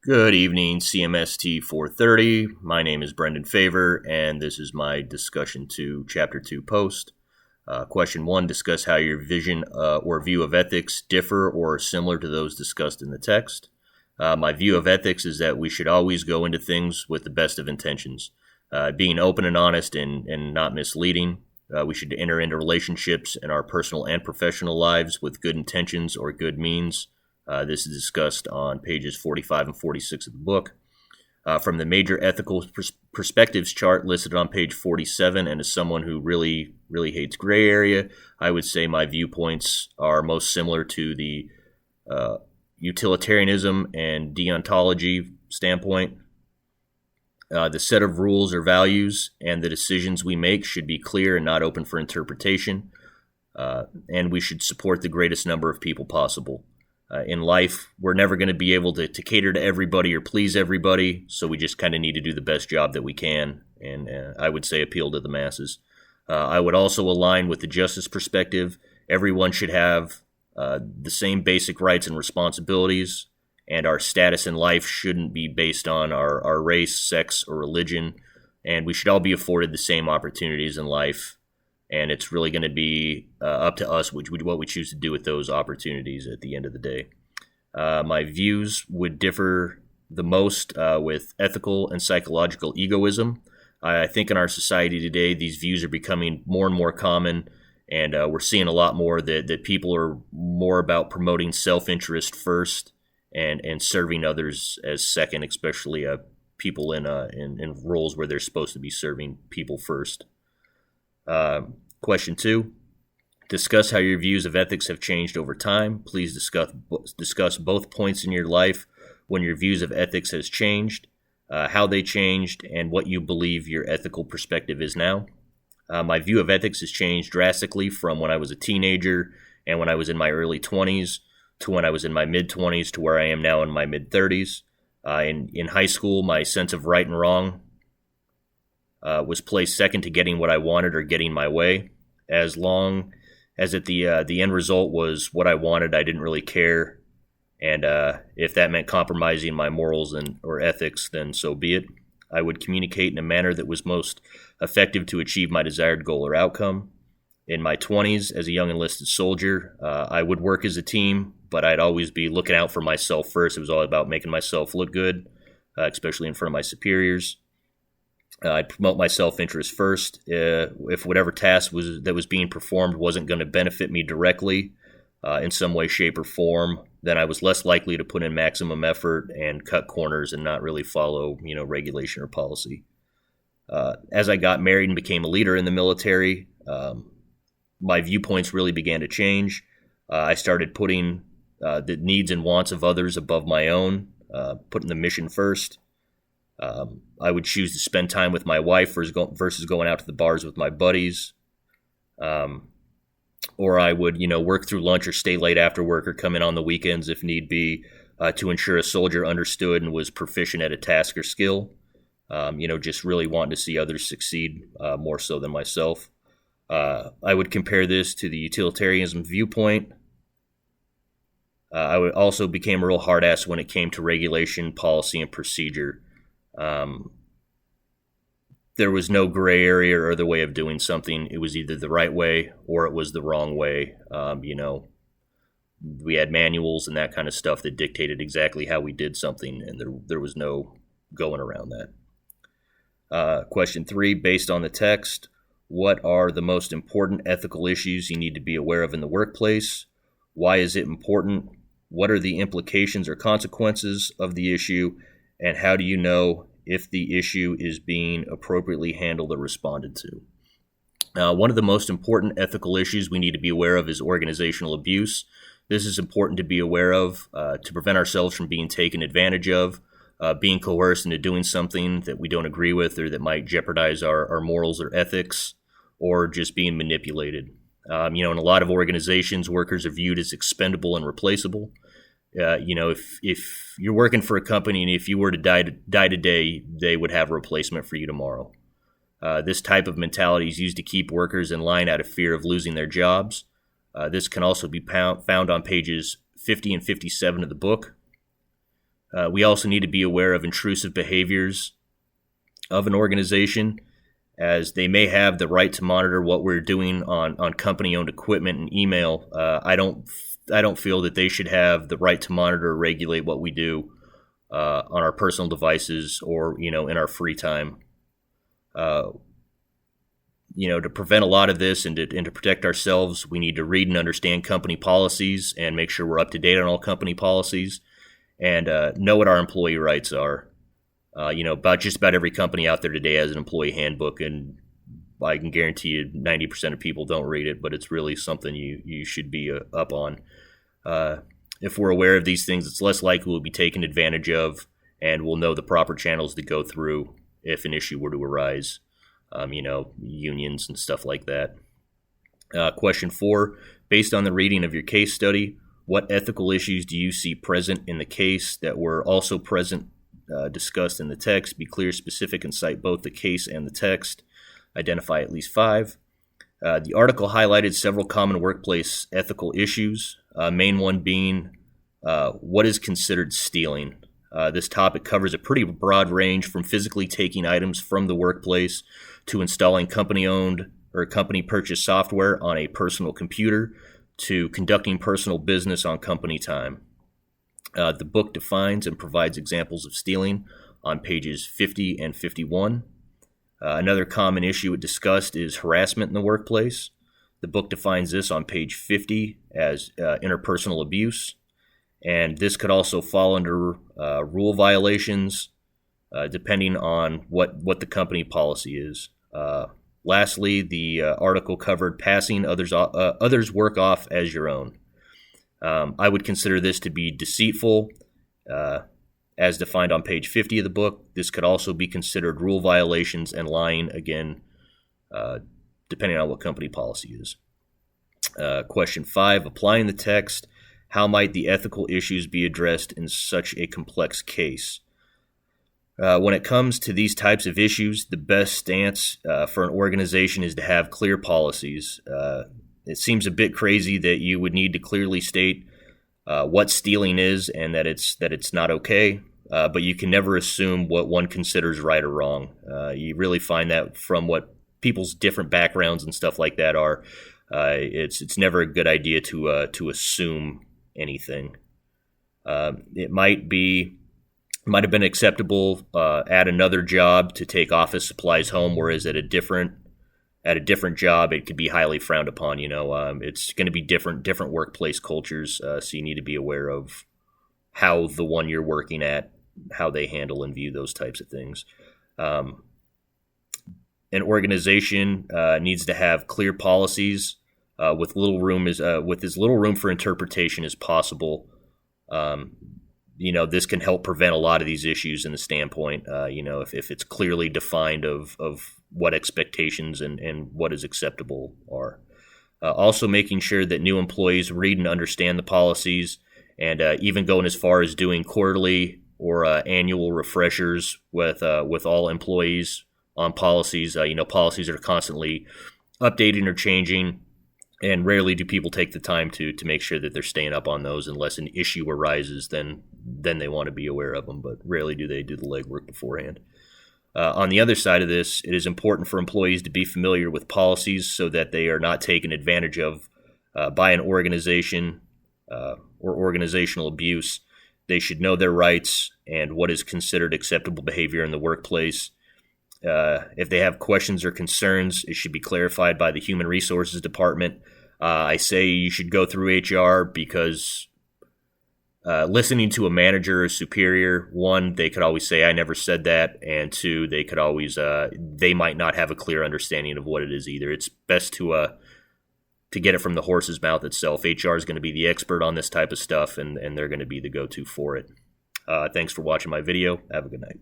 Good evening, CMST 430. My name is Brendon Favre, and this is my discussion 2, Chapter 2 post. Question 1, discuss how your vision or view of ethics differ or are similar to those discussed in the text. My view of ethics is that we should always go into things with the best of intentions, being open and honest and not misleading. We should enter into relationships in our personal and professional lives with good intentions or good means. This is discussed on pages 45 and 46 of the book. From the major ethical perspectives chart listed on page 47, and as someone who really hates gray area, I would say my viewpoints are most similar to the utilitarianism and deontology standpoint. The set of rules or values and the decisions we make should be clear and not open for interpretation, and we should support the greatest number of people possible. In life, we're never going to be able to cater to everybody or please everybody, so we just kind of need to do the best job that we can, and I would say appeal to the masses. I would also align with the justice perspective. Everyone should have the same basic rights and responsibilities, and our status in life shouldn't be based on our race, sex, or religion, and we should all be afforded the same opportunities in life. And it's really going to be up to us what we choose to do with those opportunities at the end of the day. My views would differ the most with ethical and psychological egoism. I think in our society today, these views are becoming more and more common, and we're seeing a lot more that people are more about promoting self-interest first and serving others as second, especially people in roles where they're supposed to be serving people first. Question 2, discuss how your views of ethics have changed over time. Please discuss both points in your life when your views of ethics has changed, how they changed, and what you believe your ethical perspective is now. My view of ethics has changed drastically from when I was a teenager and when I was in my early 20s to when I was in my mid-20s to where I am now in my mid-30s. In high school, my sense of right and wrong was placed second to getting what I wanted or getting my way. As long as the end result was what I wanted, I didn't really care. And if that meant compromising my morals or ethics, then so be it. I would communicate in a manner that was most effective to achieve my desired goal or outcome. In my 20s, as a young enlisted soldier, I would work as a team, but I'd always be looking out for myself first. It was all about making myself look good, especially in front of my superiors. I'd promote my self-interest first. If whatever task that was being performed wasn't going to benefit me directly in some way, shape, or form, then I was less likely to put in maximum effort and cut corners and not really follow, regulation or policy. As I got married and became a leader in the military, my viewpoints really began to change. I started putting the needs and wants of others above my own, putting the mission first. I would choose to spend time with my wife versus going out to the bars with my buddies. Or I would, work through lunch or stay late after work or come in on the weekends if need be to ensure a soldier understood and was proficient at a task or skill. Just really wanting to see others succeed more so than myself. I would compare this to the utilitarianism viewpoint. I would also became a real hard ass when it came to regulation, policy, and procedure. There was no gray area or other way of doing something. It was either the right way or it was the wrong way. We had manuals and that kind of stuff that dictated exactly how we did something, and there was no going around that. Question 3, based on the text, what are the most important ethical issues you need to be aware of in the workplace? Why is it important? What are the implications or consequences of the issue? And how do you know if the issue is being appropriately handled or responded to? One of the most important ethical issues we need to be aware of is organizational abuse. This is important to be aware of to prevent ourselves from being taken advantage of, being coerced into doing something that we don't agree with or that might jeopardize our morals or ethics, or just being manipulated. In a lot of organizations, workers are viewed as expendable and replaceable. If you're working for a company and if you were to die today, they would have a replacement for you tomorrow. This type of mentality is used to keep workers in line out of fear of losing their jobs. This can also be found on pages 50 and 57 of the book. We also need to be aware of intrusive behaviors of an organization, as they may have the right to monitor what we're doing on company-owned equipment and email. I don't feel that they should have the right to monitor or regulate what we do on our personal devices or in our free time. To prevent a lot of this and to protect ourselves, we need to read and understand company policies and make sure we're up to date on all company policies and know what our employee rights are. About every company out there today has an employee handbook, and I can guarantee you 90% of people don't read it, but it's really something you should be up on. If we're aware of these things, it's less likely we'll be taken advantage of, and we'll know the proper channels to go through if an issue were to arise. Unions and stuff like that. Question 4, based on the reading of your case study, what ethical issues do you see present in the case that were also present discussed in the text? Be clear, specific, and cite both the case and the text. Identify at least 5. The article highlighted several common workplace ethical issues, main one being what is considered stealing. This topic covers a pretty broad range from physically taking items from the workplace to installing company-owned or company-purchased software on a personal computer to conducting personal business on company time. The book defines and provides examples of stealing on pages 50 and 51. Another common issue it discussed is harassment in the workplace. The book defines this on page 50 as interpersonal abuse, and this could also fall under rule violations, depending on what the company policy is. Lastly, the article covered passing others' work off as your own. I would consider this to be deceitful, as defined on page 50 of the book. This could also be considered rule violations and lying, again, depending on what company policy is. Question 5, applying the text, how might the ethical issues be addressed in such a complex case? When it comes to these types of issues, the best stance for an organization is to have clear policies. It seems a bit crazy that you would need to clearly state what stealing is and that it's not okay, but you can never assume what one considers right or wrong. You really find that from what people's different backgrounds and stuff like that are. It's never a good idea to assume anything. It might have been acceptable at another job to take office supplies home, whereas at a different job it could be highly frowned upon. It's going to be different workplace cultures, so you need to be aware of how the one you're working at, how they handle and view those types of things. An organization needs to have clear policies with as little room for interpretation as possible. This can help prevent a lot of these issues in the standpoint, if it's clearly defined of what expectations and what is acceptable are. Also making sure that new employees read and understand the policies, and even going as far as doing quarterly or annual refreshers with all employees on policies. Policies are constantly updating or changing, and rarely do people take the time to make sure that they're staying up on those unless an issue arises. Then they want to be aware of them, but rarely do they do the legwork beforehand. On the other side of this, it is important for employees to be familiar with policies so that they are not taken advantage of by an organization or organizational abuse. They should know their rights and what is considered acceptable behavior in the workplace. If they have questions or concerns, it should be clarified by the Human Resources Department. I say you should go through HR because listening to a manager or superior, one, they could always say, I never said that, and two, they could always, they might not have a clear understanding of what it is either. It's best to get it from the horse's mouth itself. HR is going to be the expert on this type of stuff, and they're going to be the go-to for it. Thanks for watching my video. Have a good night.